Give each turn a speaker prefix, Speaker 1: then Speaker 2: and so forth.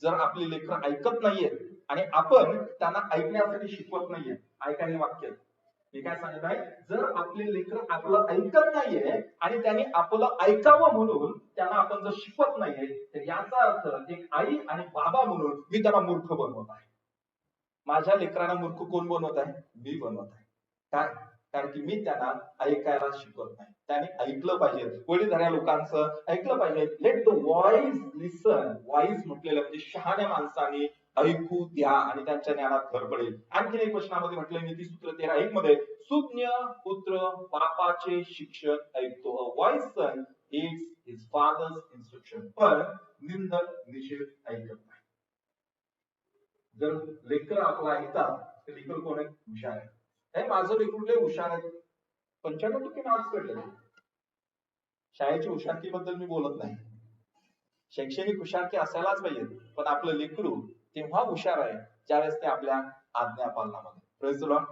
Speaker 1: जर आपली लेकरं ऐकत नाहीयेत आणि आपण त्यांना ऐकण्यासाठी शिकवत नाहीये, ऐका हे वाक्य मी काय सांगत आहे, जर आपले लेकरं आपलं ऐकत नाहीये आणि त्यांनी आपलं ऐकावं म्हणून त्यांना आपण जर शिकवत नाहीये, तर याचा अर्थ एक आई आणि बाबा म्हणून मी त्यांना मूर्ख बनवत आहे. माझ्या लेकरांना मूर्ख कोण बनवत आहे? मी बनवत आहे. काय? कारण की मी त्यांना ऐकायला शिकवत नाही. त्याने ऐकलं पाहिजे. वडीलधाऱ्या लोकांचं ऐकलं पाहिजे. Let the voice listen. Voice म्हटलेलं म्हणजे शहाण्या माणसाने ऐकू द्या आणि त्यांच्या ज्ञानात भर पडेल. आणखीन एक वचनामध्ये म्हटलं नीतिसूत्र 13:1 मध्ये, सुज्ञ पुत्र बापाचे शिक्षण ऐकतो. Wise son it's his father's instruction. पण निंदक निषेध ऐकत नाही. जर लेकर आपला ऐकतात तर लेकर कोण आहे? हुशार आहे. हे माझं लेकरू लय हुशार आहे, 95% मार्क्स पडले. शाळेच्या हुशारकीबद्दल मी बोलत नाही, शैक्षणिक हुशारकी असायलाच पाहिजे, पण आपलं लेकरू तेव्हा हुशार आहे ज्यावेळेस ते आपल्या आज्ञा पालनामध्ये. Praise the Lord.